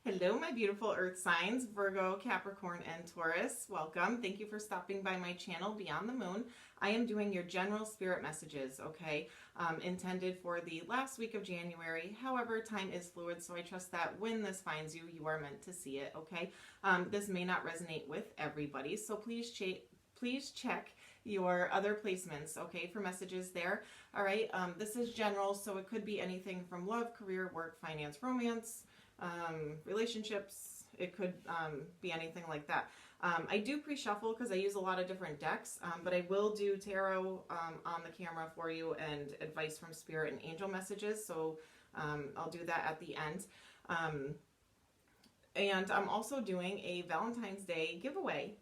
Hello, my beautiful earth signs, Virgo, Capricorn, and Taurus. Welcome. Thank you for stopping by my channel, Beyond the Moon. I am doing your general spirit messages, okay, intended for the last week of January. However, time is fluid, so I trust that when this finds you, you are meant to see it, okay? This may not resonate with everybody, so please check your other placements, okay, for messages there. All right, this is general, so it could be anything from love, career, work, finance, romance, relationships. It could be anything like that. I do pre-shuffle because I use a lot of different decks, but I will do tarot on the camera for you and advice from spirit and angel messages, so I'll do that at the end. And I'm also doing a Valentine's Day giveaway.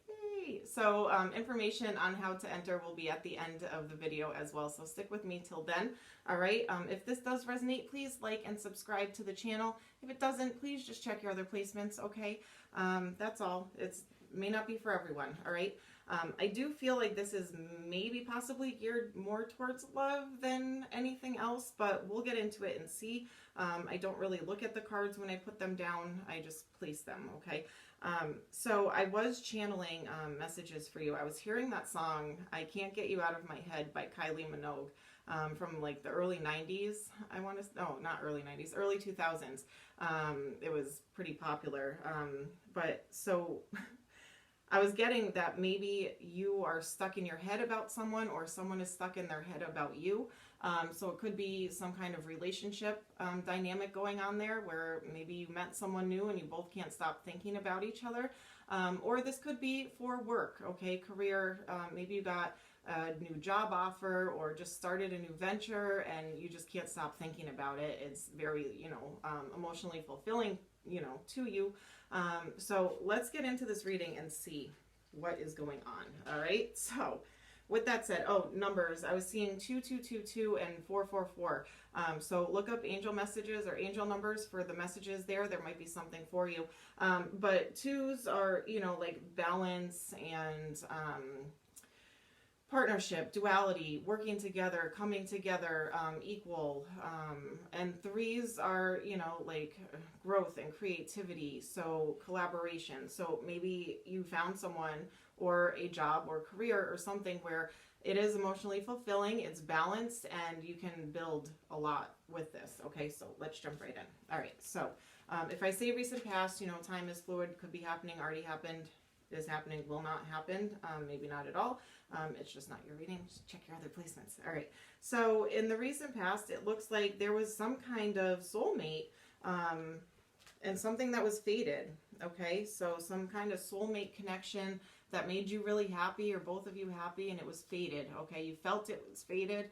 Yay! So information on how to enter will be at the end of the video as well, so stick with me till then. All right, if this does resonate, please like and subscribe to the channel. If it doesn't, please just check your other placements, okay? That's all. It may not be for everyone, all right? I do feel like this is maybe possibly geared more towards love than anything else, but we'll get into it and see. I don't really look at the cards when I put them down. I just place them, okay? So I was channeling messages for you. I was hearing that song, I Can't Get You Out of My Head by Kylie Minogue. From like the early 90s, I want to, no, not early 90s, early 2000s. It was pretty popular. But so I was getting that maybe you are stuck in your head about someone or someone is stuck in their head about you. So it could be some kind of relationship dynamic going on there where maybe you met someone new and you both can't stop thinking about each other. Or this could be for work, okay, career. Maybe you got a new job offer or just started a new venture and you just can't stop thinking about it. It's very, emotionally fulfilling, to you. So let's get into this reading and see what is going on. All right. So with that said, numbers, I was seeing 2222 and 444. So look up angel messages or angel numbers for the messages there. There might be something for you. But twos are, like balance and, partnership, duality, working together, coming together, equal. And threes are, like growth and creativity, so collaboration. So maybe you found someone or a job or career or something where it is emotionally fulfilling, it's balanced, and you can build a lot with this. Okay, so let's jump right in. All right, so if I say recent past, time is fluid, could be happening, already happened, is happening, will not happen, maybe not at all. It's just not your reading. Just check your other placements. All right. So in the recent past, it looks like there was some kind of soulmate and something that was faded. Okay. So some kind of soulmate connection that made you really happy or both of you happy and it was faded. Okay. You felt it was faded.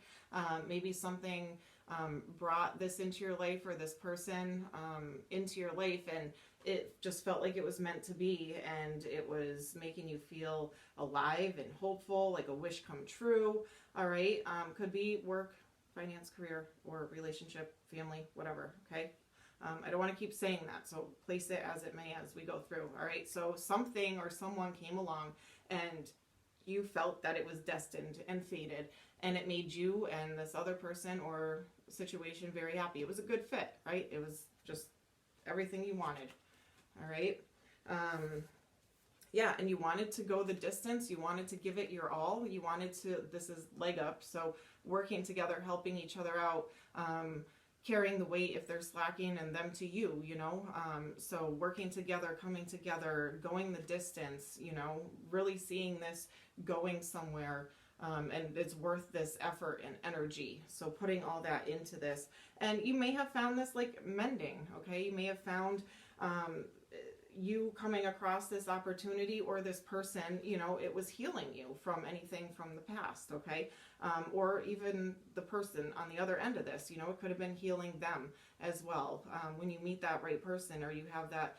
Maybe something brought this into your life or this person into your life and it just felt like it was meant to be and it was making you feel alive and hopeful, like a wish come true. All right. Could be work, finance, career, or relationship, family, whatever. Okay. I don't want to keep saying that. So place it as it may as we go through. All right. So something or someone came along and you felt that it was destined and fated and it made you and this other person or situation very happy. It was a good fit, right? It was just everything you wanted. All right. Yeah. And you wanted to go the distance. You wanted to give it your all. You wanted to, this is leg up. So working together, helping each other out, carrying the weight if they're slacking and them to you, so working together, coming together, going the distance, really seeing this going somewhere. And it's worth this effort and energy. So putting all that into this. And you may have found this like mending, okay? You may have found you coming across this opportunity or this person, it was healing you from anything from the past, okay? Or even the person on the other end of this, it could have been healing them as well. When you meet that right person or you have that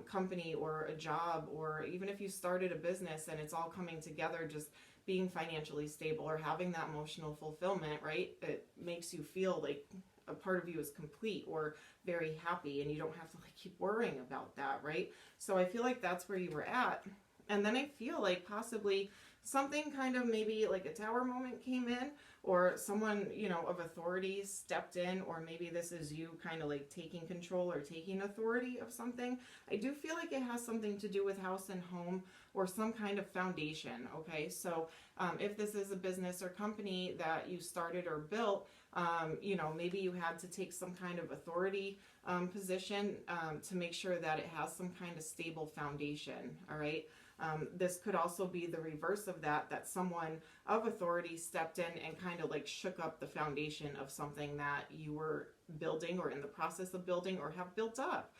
company or a job, or even if you started a business and it's all coming together, just being financially stable or having that emotional fulfillment, right? It makes you feel like a part of you is complete or very happy and you don't have to like keep worrying about that, right? So I feel like that's where you were at. And then I feel like possibly something kind of maybe like a tower moment came in, or someone, you know, of authority stepped in, or maybe this is you kind of like taking control or taking authority of something. I do feel like it has something to do with house and home or some kind of foundation, okay? So if this is a business or company that you started or built, you know, maybe you had to take some kind of authority position to make sure that it has some kind of stable foundation, all right? This could also be the reverse of that, that someone of authority stepped in and kind of like shook up the foundation of something that you were building or in the process of building or have built up.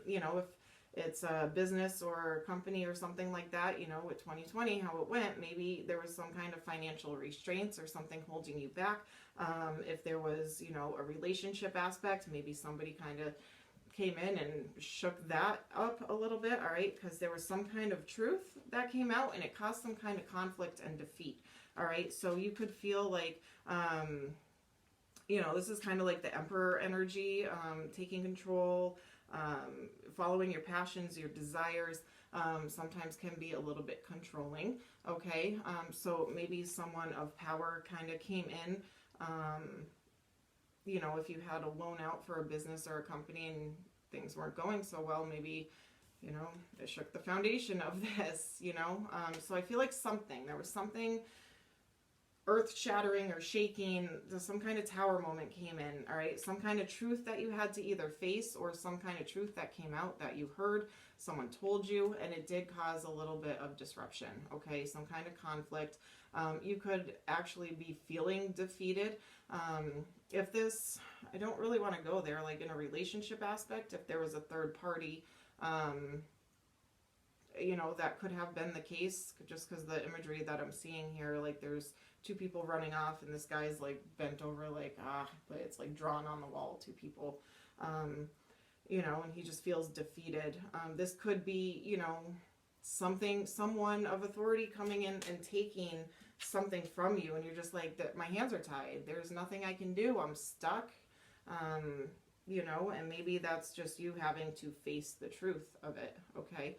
You know, if it's a business or a company or something like that, you know, with 2020, how it went, maybe there was some kind of financial restraints or something holding you back. If there was, you know, a relationship aspect, maybe somebody kind of came in and shook that up a little bit, all right, because there was some kind of truth that came out and it caused some kind of conflict and defeat, all right? So you could feel like, you know, this is kind of like the Emperor energy, taking control, following your passions, your desires, sometimes can be a little bit controlling, okay? So maybe someone of power kind of came in, you know, if you had a loan out for a business or a company and things weren't going so well, maybe, you know, it shook the foundation of this, you know? So I feel like there was something earth-shattering or shaking, some kind of tower moment came in, all right? Some kind of truth that you had to either face or some kind of truth that came out that you heard, someone told you, and it did cause a little bit of disruption, okay? Some kind of conflict. You could actually be feeling defeated. If this, I don't really want to go there, like in a relationship aspect, if there was a third party, you know, that could have been the case, just because the imagery that I'm seeing here, like there's two people running off and this guy's like bent over, like, but it's like drawn on the wall, two people, you know, and he just feels defeated. This could be, you know, someone of authority coming in and taking something from you, and you're just like, that my hands are tied, there's nothing I can do, I'm stuck, you know, and maybe that's just you having to face the truth of it, okay?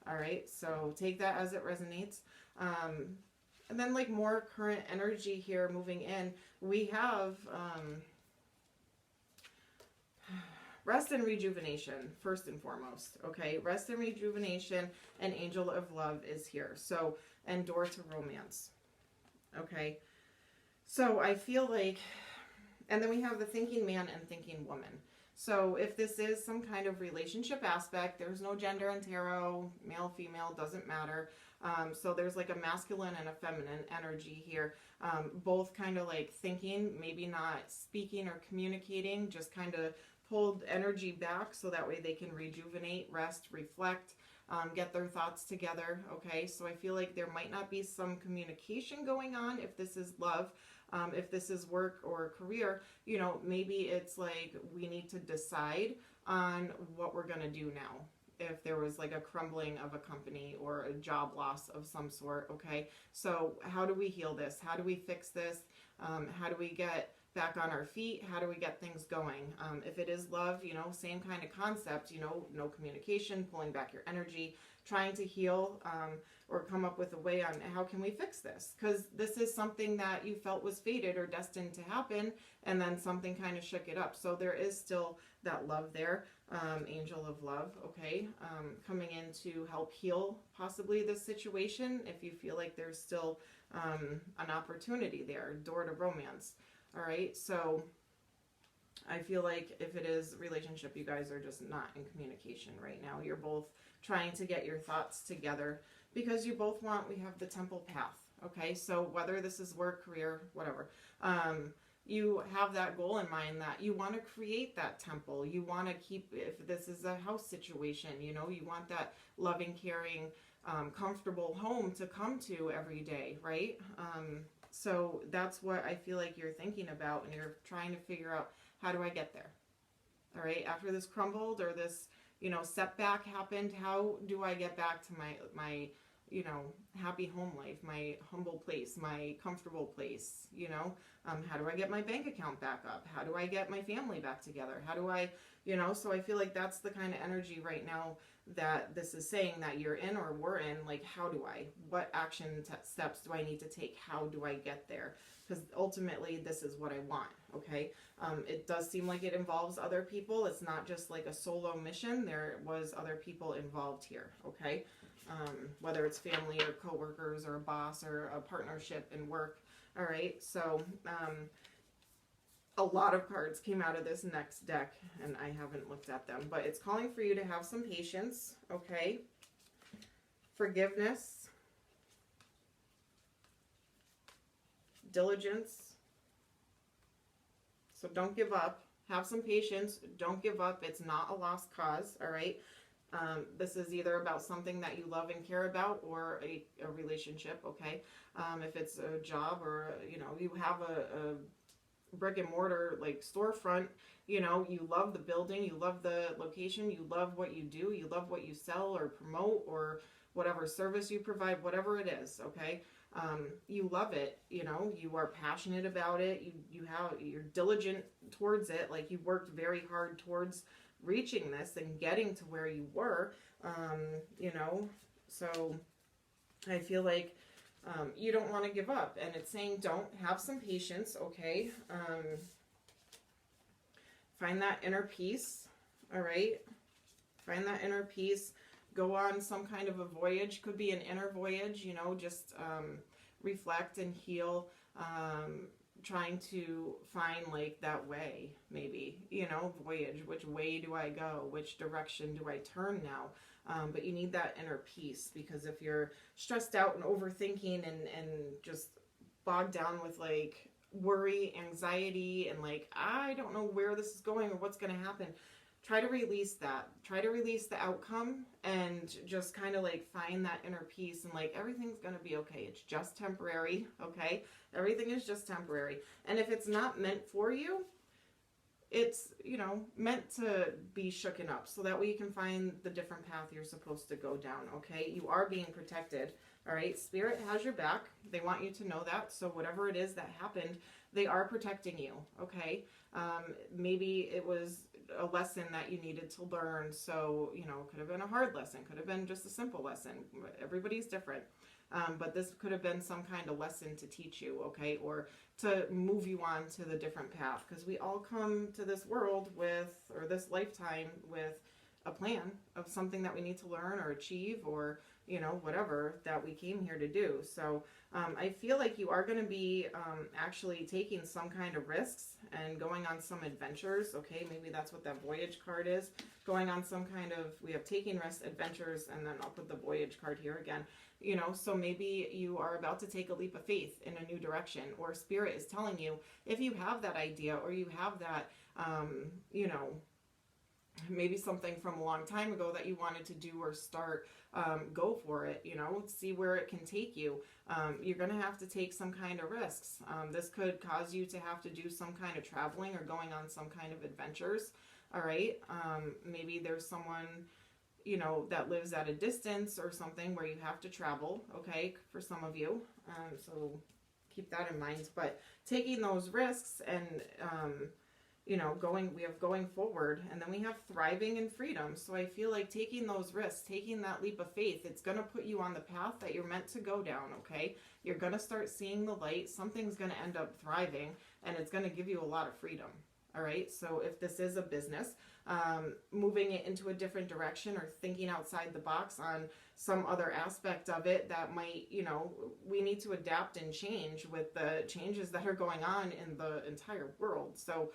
All right, so take that as it resonates. And then like more current energy here moving in, we have rest and rejuvenation, first and foremost, okay? Rest and rejuvenation, and Angel of Love is here. So, and door to romance, okay? So I feel like, and then we have the thinking man and thinking woman. So if this is some kind of relationship aspect, there's no gender in tarot, male, female, doesn't matter. So there's like a masculine and a feminine energy here, both kind of like thinking, maybe not speaking or communicating, just kind of pulled energy back so that way they can rejuvenate, rest, reflect, get their thoughts together, okay? So I feel like there might not be some communication going on if this is love. If this is work or career, you know, maybe it's like we need to decide on what we're going to do now. If there was like a crumbling of a company or a job loss of some sort, okay? So how do we heal this? How do we fix this? How do we get back on our feet? How do we get things going? If it is love, you know, same kind of concept, you know, no communication, pulling back your energy, trying to heal, or come up with a way on how can we fix this? Because this is something that you felt was fated or destined to happen, and then something kind of shook it up. So there is still that love there, Angel of Love, okay, coming in to help heal possibly this situation if you feel like there's still an opportunity there, door to romance. All right, so I feel like if it is a relationship, you guys are just not in communication right now. You're both trying to get your thoughts together because you both want, we have the temple path, okay? So whether this is work, career, whatever, you have that goal in mind that you want to create that temple. You want to keep, if this is a house situation, you know, you want that loving, caring, comfortable home to come to every day, right? So that's what I feel like you're thinking about, and you're trying to figure out, how do I get there? All right, after this crumbled or this, you know, setback happened, how do I get back to my you know, happy home life, my humble place, my comfortable place, you know? How do I get my bank account back up? How do I get my family back together? How do I, you know, so I feel like that's the kind of energy right now that this is saying that you're in or we're in. Like, how do I, what action steps do I need to take? How do I get there? Because ultimately this is what I want, okay? It does seem like it involves other people. It's not just like a solo mission. There was other people involved here, okay? Whether it's family or coworkers or a boss or a partnership in work. All right, so a lot of cards came out of this next deck, and I haven't looked at them, but it's calling for you to have some patience, okay? Forgiveness, diligence. So don't give up. Have some patience. Don't give up. It's not a lost cause, all right? This is either about something that you love and care about or a relationship, okay? If it's a job or, you know, you have a brick and mortar like storefront, you know, you love the building, you love the location, you love what you do, you love what you sell or promote or whatever service you provide, whatever it is, okay? You love it, you know, you are passionate about it, you're diligent towards it, like you worked very hard towards reaching this and getting to where you were, you know, so I feel like you don't want to give up, and it's saying don't, have some patience, okay? Find that inner peace, all right? Find that inner peace. Go on some kind of a voyage. Could be an inner voyage, you know, just reflect and heal, trying to find like that way, maybe, you know, voyage. Which way do I go? Which direction do I turn now? But you need that inner peace, because if you're stressed out and overthinking and just bogged down with like worry, anxiety, and like, I don't know where this is going or what's going to happen, try to release that. Try to release the outcome and just kind of like find that inner peace, and like everything's going to be okay. It's just temporary, okay? Everything is just temporary. And if it's not meant for you, it's, you know, meant to be shooken up so that way you can find the different path you're supposed to go down, okay? You are being protected, all right? Spirit has your back. They want you to know that. So whatever it is that happened, they are protecting you, okay? Maybe it was a lesson that you needed to learn. So, you know, it could have been a hard lesson. Could have been just a simple lesson. Everybody's different. But this could have been some kind of lesson to teach you, okay? Or to move you on to the different path. Because we all come to this world with, or this lifetime with, a plan of something that we need to learn or achieve, or, you know, whatever that we came here to do. So I feel like you are going to be actually taking some kind of risks and going on some adventures, okay? Maybe that's what that voyage card is. Going on some kind of, we have taking risks, adventures, and then I'll put the voyage card here again. You know, so maybe you are about to take a leap of faith in a new direction, or Spirit is telling you, if you have that idea or you have that, you know, maybe something from a long time ago that you wanted to do or start, go for it, you know, see where it can take you. You're going to have to take some kind of risks. This could cause you to have to do some kind of traveling or going on some kind of adventures. All right. Maybe there's someone, you know, that lives at a distance or something where you have to travel, okay, for some of you. So keep that in mind. But taking those risks and, you know, we have going forward, and then we have thriving and freedom. So I feel like taking those risks, taking that leap of faith, it's going to put you on the path that you're meant to go down, okay? You're going to start seeing the light. Something's going to end up thriving, and it's going to give you a lot of freedom, all right? So if this is a business, moving it into a different direction or thinking outside the box on some other aspect of it that might, you know, we need to adapt and change with the changes that are going on in the entire world. So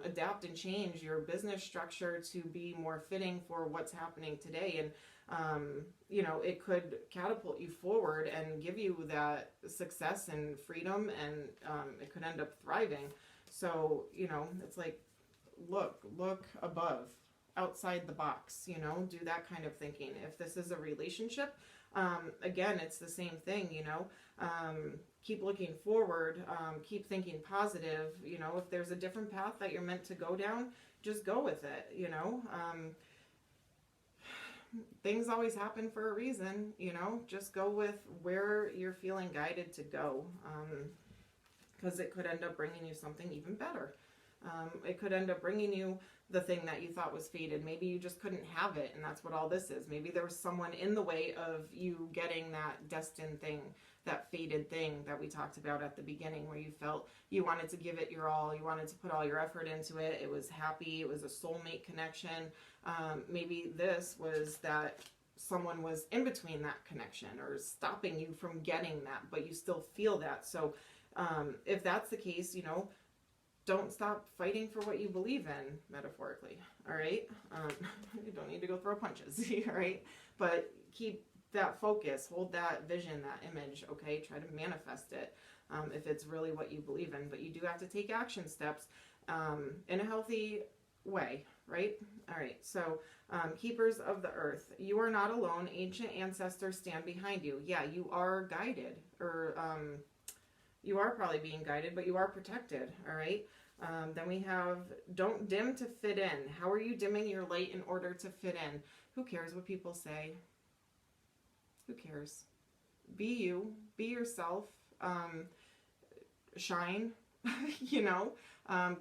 adapt and change your business structure to be more fitting for what's happening today. And, you know, it could catapult you forward and give you that success and freedom, and it could end up thriving. So, you know, it's like, look above, outside the box, you know, do that kind of thinking. If this is a relationship, again, it's the same thing, you know, keep looking forward, keep thinking positive, you know, if there's a different path that you're meant to go down, just go with it, you know. things always happen for a reason, you know, just go with where you're feeling guided to go, because it could end up bringing you something even better. It could end up bringing you the thing that you thought was fated. Maybe you just couldn't have it, and that's what all this is. Maybe there was someone in the way of you getting that destined thing, that fated thing that we talked about at the beginning, where you felt you wanted to give it your all, you wanted to put all your effort into it, it was happy, it was a soulmate connection. Maybe this was that someone was in between that connection or stopping you from getting that, but you still feel that. So if that's the case, you know, don't stop fighting for what you believe in, metaphorically, all right? You don't need to go throw punches, all right? But keep that focus, hold that vision, that image, okay? Try to manifest it if it's really what you believe in. But you do have to take action steps in a healthy way, right? All right, so keepers of the earth. You are not alone. Ancient ancestors stand behind you. Yeah, you are guided, or you are probably being guided, but you are protected, all right? Then we have, don't dim to fit in. How are you dimming your light in order to fit in? Who cares what people say? Who cares? Be you. Be yourself. Shine, you know?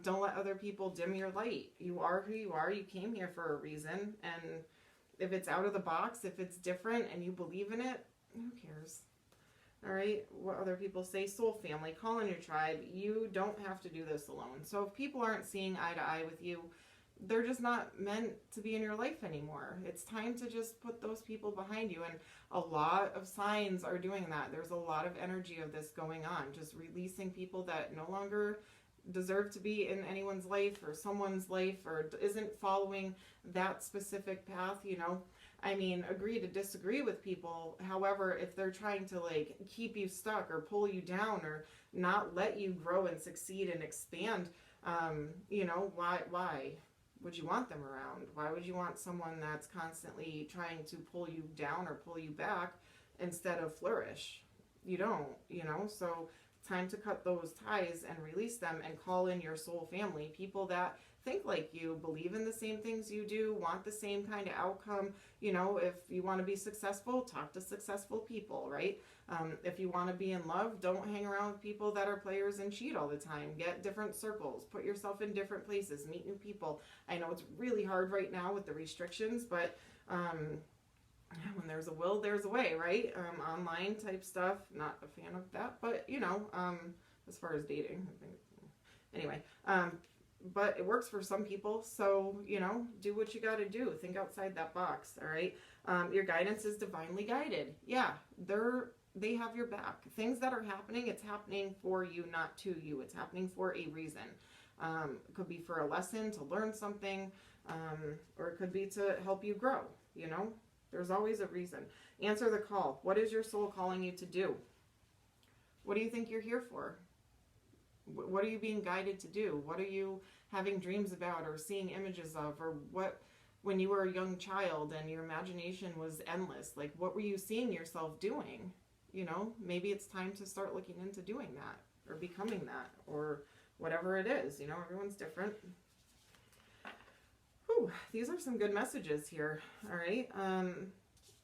Don't let other people dim your light. You are who you are. You came here for a reason. And if it's out of the box, if it's different and you believe in it, who cares? All right, what other people say, soul family, call in your tribe. You don't have to do this alone. So if people aren't seeing eye to eye with you, they're just not meant to be in your life anymore. It's time to just put those people behind you. And a lot of signs are doing that. There's a lot of energy of this going on, just releasing people that no longer deserve to be in anyone's life or someone's life, or isn't following that specific path, you know. I mean, agree to disagree with people. However, if they're trying to like keep you stuck or pull you down or not let you grow and succeed and expand, you know, why would you want them around? Why would you want someone that's constantly trying to pull you down or pull you back instead of flourish? You don't, you know. So time to cut those ties and release them and call in your soul family, people that think like you, believe in the same things you do, want the same kind of outcome. You know, if you want to be successful, talk to successful people, right? If you want to be in love, don't hang around with people that are players and cheat all the time. Get different circles, put yourself in different places, meet new people. I know it's really hard right now with the restrictions, but when there's a will, there's a way, right? Online type stuff, not a fan of that, but you know, as far as dating, I think, anyway, but it works for some people. So, you know, do what you got to do. Think outside that box. All right. Your guidance is divinely guided. Yeah. They have your back. Things that are happening, it's happening for you, not to you. It's happening for a reason. It could be for a lesson, to learn something, or it could be to help you grow. You know, there's always a reason. Answer the call. What is your soul calling you to do? What do you think you're here for? What are you being guided to do? What are you having dreams about or seeing images of? Or what, when you were a young child and your imagination was endless, like what were you seeing yourself doing? You know, maybe it's time to start looking into doing that or becoming that or whatever it is. You know, everyone's different. Whew, these are some good messages here. All right.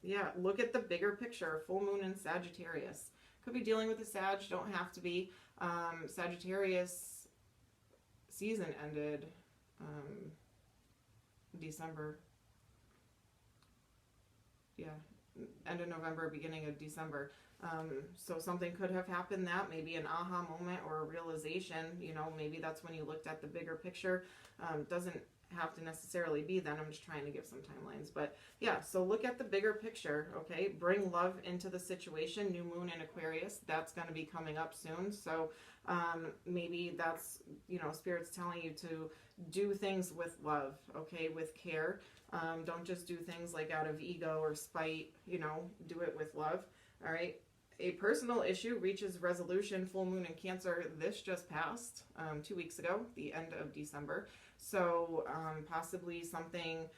Yeah, look at the bigger picture. Full moon in Sagittarius. Could be dealing with a Sag, don't have to be. Sagittarius season ended December. Yeah, end of November, beginning of December. So something could have happened, that maybe an aha moment or a realization, you know, maybe that's when you looked at the bigger picture. Doesn't have to necessarily be then. I'm just trying to give some timelines, but yeah, so look at the bigger picture. Okay, bring love into the situation. New moon in Aquarius, that's going to be coming up soon. So maybe that's, you know, Spirit's telling you to do things with love, okay, with care. Don't just do things like out of ego or spite, you know, do it with love. All right. A personal issue reaches resolution. Full moon in Cancer. This just passed 2 weeks ago, the end of December. So possibly something,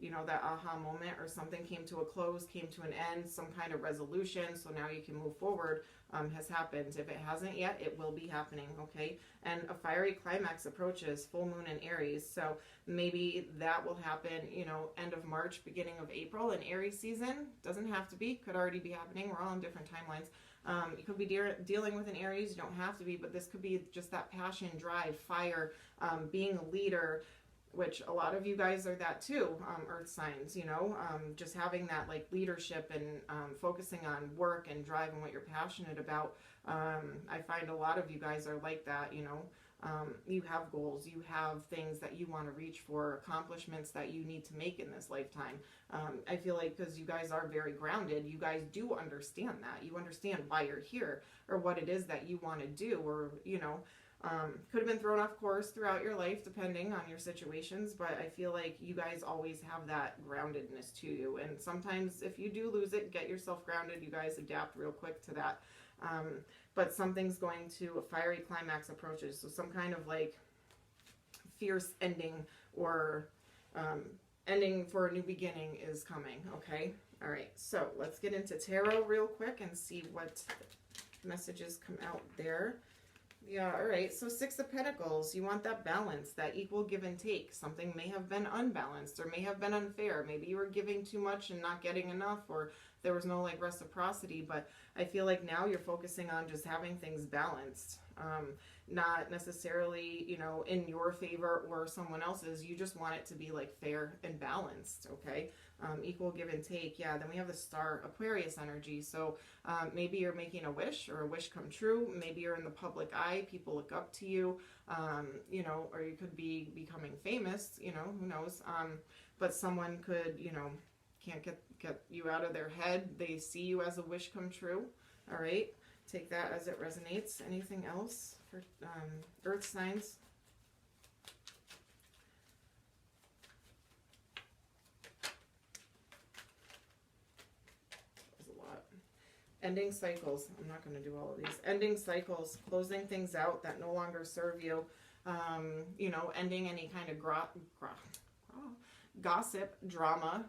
you know, that aha moment or something came to a close, came to an end, some kind of resolution, so now you can move forward, has happened. If it hasn't yet, it will be happening, okay? And a fiery climax approaches, full moon in Aries, so maybe that will happen, you know, end of March, beginning of April in Aries season. Doesn't have to be, could already be happening. We're all on different timelines. You could be dealing with an Aries, you don't have to be, but this could be just that passion, drive, fire, being a leader, which a lot of you guys are that too, earth signs, you know, just having that like leadership and focusing on work and drive and what you're passionate about. I find a lot of you guys are like that, you know. You have goals, you have things that you want to reach for, accomplishments that you need to make in this lifetime. I feel like because you guys are very grounded, you guys do understand that. You understand why you're here or what it is that you want to do, or, you know, could have been thrown off course throughout your life depending on your situations, but I feel like you guys always have that groundedness to you. And sometimes if you do lose it, get yourself grounded. You guys adapt real quick to that. But something's going to, a fiery climax approaches. So some kind of like fierce ending or ending for a new beginning is coming, okay? All right, so let's get into tarot real quick and see what messages come out there. Yeah, all right, so Six of Pentacles, you want that balance, that equal give and take. Something may have been unbalanced or may have been unfair. Maybe you were giving too much and not getting enough, or there was no like reciprocity, but I feel like now you're focusing on just having things balanced, not necessarily, you know, in your favor or someone else's. You just want it to be like fair and balanced, okay? Equal give and take. Yeah, then we have the Star, Aquarius energy. So maybe you're making a wish or a wish come true. Maybe you're in the public eye, people look up to you, you know, or you could be becoming famous, you know, who knows? But someone could, you know, can't get you out of their head. They see you as a wish come true. All right, take that as it resonates. Anything else for earth signs? There's a lot. Ending cycles. I'm not going to do all of these. Ending cycles, closing things out that no longer serve you. You know, ending any kind of gossip, drama,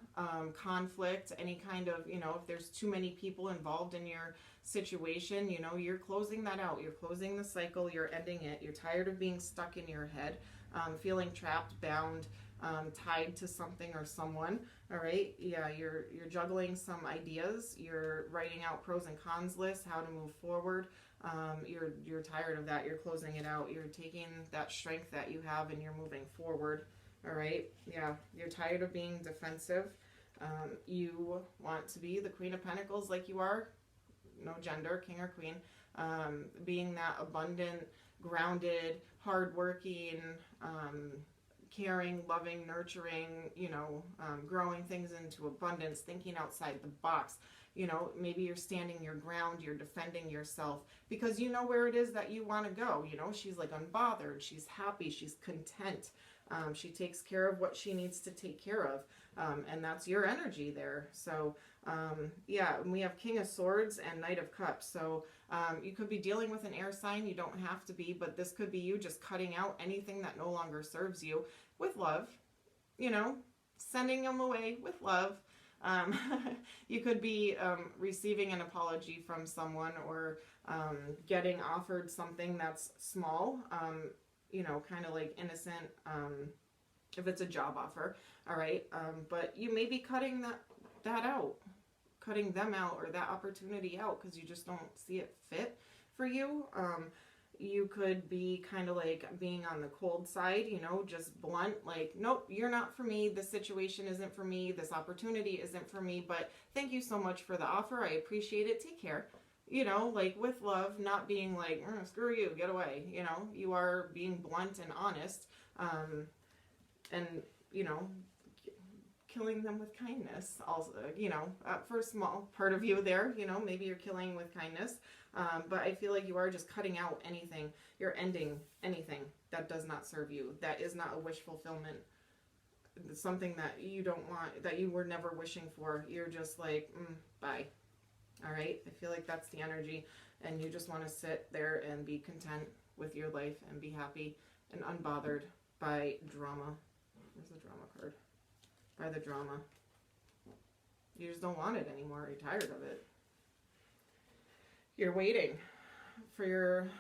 conflict, any kind of, you know, if there's too many people involved in your situation, you know, you're closing that out. You're closing the cycle. You're ending it. You're tired of being stuck in your head, feeling trapped, bound, tied to something or someone. All right. Yeah. You're juggling some ideas. You're writing out pros and cons lists, how to move forward. You're tired of that. You're closing it out. You're taking that strength that you have and you're moving forward. All right. Yeah. You're tired of being defensive. You want to be the Queen of Pentacles like you are. No gender, king or queen. Being that abundant, grounded, hardworking, caring, loving, nurturing, you know, growing things into abundance, thinking outside the box. You know, maybe you're standing your ground, you're defending yourself because you know where it is that you want to go. You know, she's like unbothered, she's happy, she's content. She takes care of what she needs to take care of. And that's your energy there. So, yeah, and we have King of Swords and Knight of Cups. So you could be dealing with an air sign. You don't have to be, but this could be you just cutting out anything that no longer serves you with love, you know, sending them away with love. You could be receiving an apology from someone or getting offered something that's small, you know, kind of like innocent, if it's a job offer, all right? But you may be cutting that out, cutting them out or that opportunity out because you just don't see it fit for you. You could be kind of like being on the cold side, you know, just blunt, like, nope, you're not for me. This situation isn't for me. This opportunity isn't for me, but thank you so much for the offer. I appreciate it. Take care. You know, like with love, not being like, screw you, get away. You know, you are being blunt and honest, and, you know, killing them with kindness also, you know, for a small part of you there, you know, maybe you're killing with kindness, but I feel like you are just cutting out anything. You're ending anything that does not serve you, that is not a wish fulfillment, something that you don't want, that you were never wishing for. You're just like, bye. All right. I feel like that's the energy, and you just want to sit there and be content with your life and be happy and unbothered. by drama. Where's the drama card? By the drama. You just don't want it anymore. You're tired of it. You're waiting for your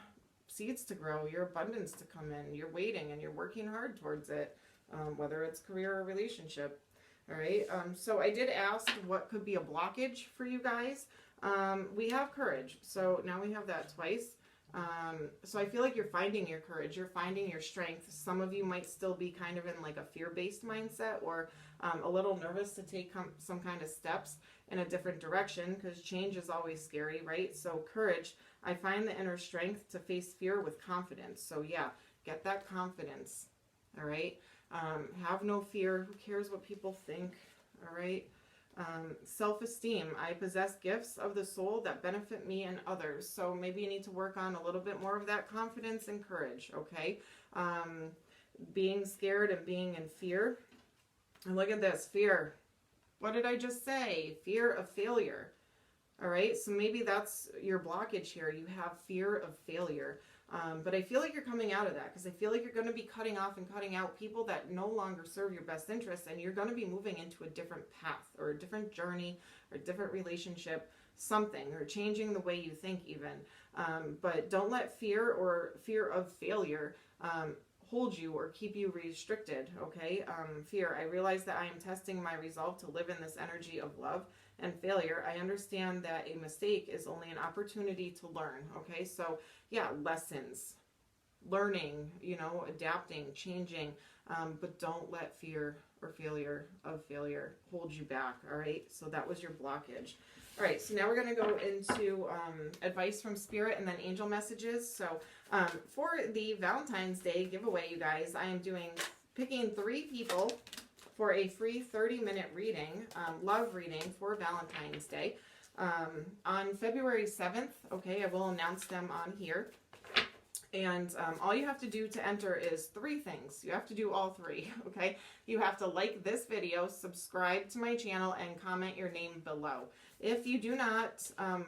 seeds to grow, your abundance to come in. You're waiting and you're working hard towards it, whether it's career or relationship. All right. So I did ask what could be a blockage for you guys. We have courage. So now we have that twice. So I feel like you're finding your courage. You're finding your strength. Some of you might still be kind of in like a fear-based mindset, or a little nervous to take some kind of steps in a different direction, because change is always scary, right? So courage, I find the inner strength to face fear with confidence. So yeah, get that confidence. All right. Have no fear. Who cares what people think? All right. Self-esteem. I possess gifts of the soul that benefit me and others. So maybe you need to work on a little bit more of that confidence and courage. Okay. Being scared and being in fear. And look at this, fear. What did I just say? Fear of failure. All right. So maybe that's your blockage here. You have fear of failure. But I feel like you're coming out of that, because I feel like you're going to be cutting off and cutting out people that no longer serve your best interests, and you're going to be moving into a different path or a different journey or a different relationship, something, or changing the way you think even. But don't let fear or fear of failure hold you or keep you restricted, okay? Fear, I realize that I am testing my resolve to live in this energy of love and failure. I understand that a mistake is only an opportunity to learn, okay? So yeah, lessons, learning, you know, adapting, changing, but don't let fear or failure hold you back, all right? So that was your blockage. All right, so now we're going to go into advice from Spirit and then angel messages. So for the Valentine's Day giveaway, you guys, I am picking 3 people for a free 30-minute reading, love reading for Valentine's Day. On February 7th, okay, I will announce them on here. And all you have to do to enter is 3 things. You have to do all 3, okay? You have to like this video, subscribe to my channel, and comment your name below. If you do not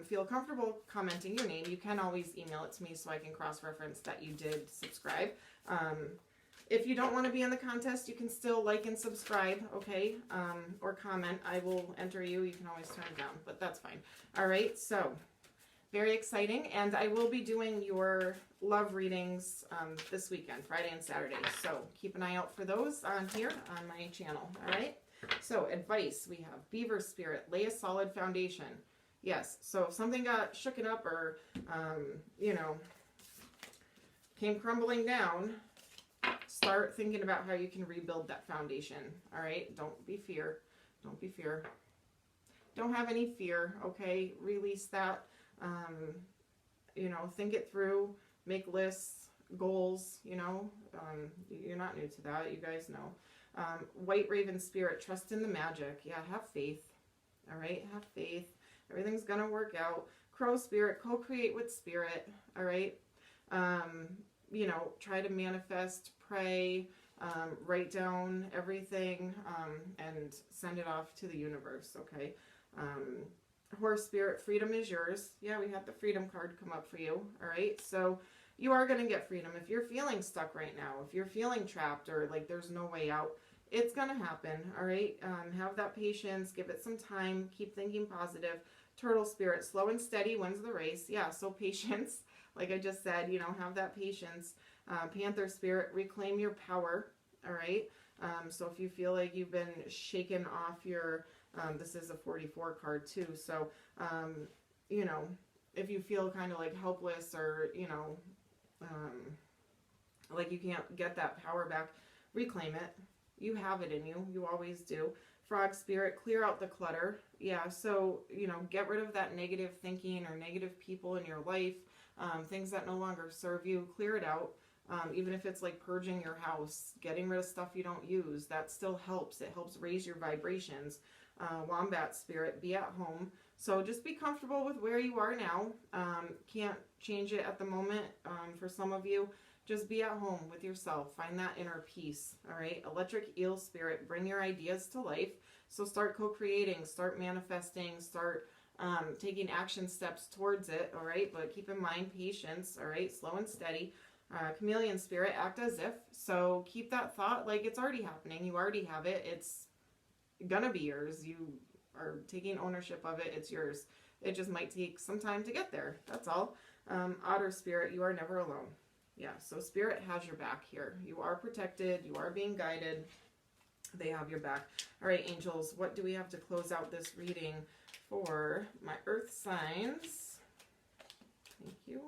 feel comfortable commenting your name, you can always email it to me so I can cross-reference that you did subscribe. If you don't want to be in the contest, you can still like and subscribe, okay? Or comment. I will enter you. You can always turn it down, but that's fine. All right, so very exciting. And I will be doing your love readings this weekend, Friday and Saturday. So keep an eye out for those on here on my channel, all right? So advice, we have Beaver Spirit, lay a solid foundation. Yes, so if something got shooken up or, you know, came crumbling down, start thinking about how you can rebuild that foundation, all right? Don't be fear. Don't be fear. Don't have any fear, okay? Release that. You know, think it through, make lists, goals, you know. You're not new to that. You guys know. White Raven Spirit, trust in the magic. Yeah, have faith. All right, have faith. Everything's going to work out. Crow Spirit, co-create with Spirit. All right. You know, try to manifest, pray, write down everything, and send it off to the universe, okay? Horse Spirit, freedom is yours. Yeah, we had the freedom card come up for you, all right? So you are going to get freedom. If you're feeling stuck right now, if you're feeling trapped or like there's no way out, it's going to happen, all right? Have that patience. Give it some time. Keep thinking positive. Turtle Spirit, slow and steady wins the race. Yeah, so patience. Like I just said, you know, have that patience. Panther Spirit, reclaim your power, all right? So if you feel like you've been shaken off your, this is a 44 card too, so, you know, if you feel kind of like helpless or, you know, like you can't get that power back, reclaim it. You have it in you. You always do. Frog Spirit, clear out the clutter. Yeah, so, you know, get rid of that negative thinking or negative people in your life. Things that no longer serve you, clear it out. Even if it's like purging your house, getting rid of stuff you don't use, that still helps. It helps raise your vibrations. Wombat Spirit, be at home. So just be comfortable with where you are now. Can't change it at the moment. For some of you, just be at home with yourself. Find that inner peace. All right. Electric Eel Spirit, bring your ideas to life. So start co-creating, start manifesting, start taking action steps towards it, all right? But keep in mind patience, all right? Slow and steady. Chameleon spirit, act as if. So keep that thought like it's already happening. You already have it. It's gonna be yours. You are taking ownership of it. It's yours. It just might take some time to get there. That's all. Otter spirit, you are never alone. Yeah, so spirit has your back here. You are protected. You are being guided. They have your back. All right, angels, what do we have to close out this reading for my earth signs? Thank you.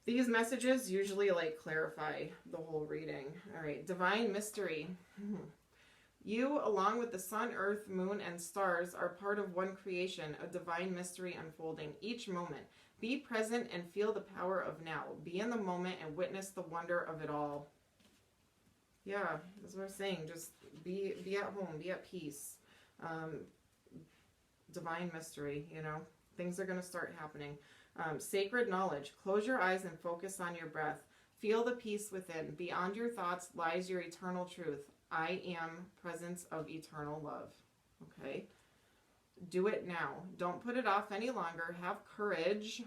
These messages usually like clarify the whole reading. All right, divine mystery. You, along with the sun, earth, moon, and stars, are part of one creation, a divine mystery unfolding each moment. Be present and feel the power of now. Be in the moment and witness the wonder of it all. Yeah, that's what I'm saying. Just be at home, be at peace. Divine mystery, you know. Things are going to start happening. Sacred knowledge. Close your eyes and focus on your breath. Feel the peace within. Beyond your thoughts lies your eternal truth. I am presence of eternal love. Okay? Do it now. Don't put it off any longer. Have courage.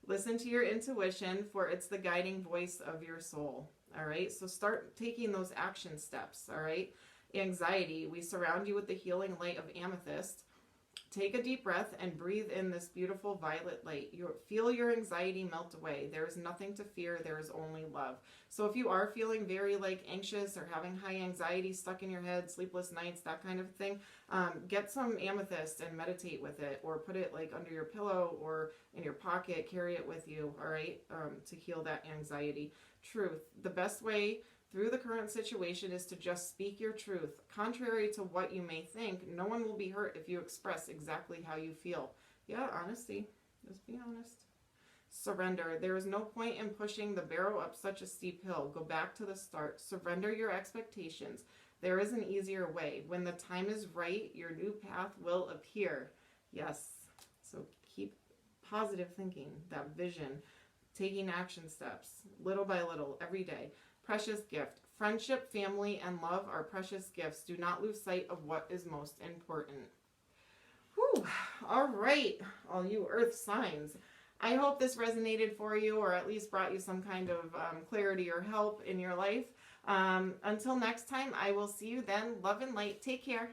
Listen to your intuition, for it's the guiding voice of your soul. All right? So start taking those action steps. All right? Anxiety. We surround you with the healing light of amethyst. Take a deep breath and breathe in this beautiful violet light. Feel your anxiety melt away. There is nothing to fear. There is only love. So if you are feeling very like anxious or having high anxiety stuck in your head, sleepless nights, that kind of thing, get some amethyst and meditate with it, or put it like under your pillow or in your pocket. Carry it with you, all right, to heal that anxiety. Truth. The best way through the current situation is to just speak your truth. Contrary to what you may think, no one will be hurt if you express exactly how you feel. Yeah, honesty. Just be honest. Surrender. There is no point in pushing the barrow up such a steep hill. Go back to the start. Surrender your expectations. There is an easier way. When the time is right, your new path will appear. Yes. So keep positive thinking, that vision, taking action steps, little by little, every day. Precious gift. Friendship, family, and love are precious gifts. Do not lose sight of what is most important. Whew. All right, all you earth signs. I hope this resonated for you, or at least brought you some kind of clarity or help in your life. Until next time, I will see you then. Love and light. Take care.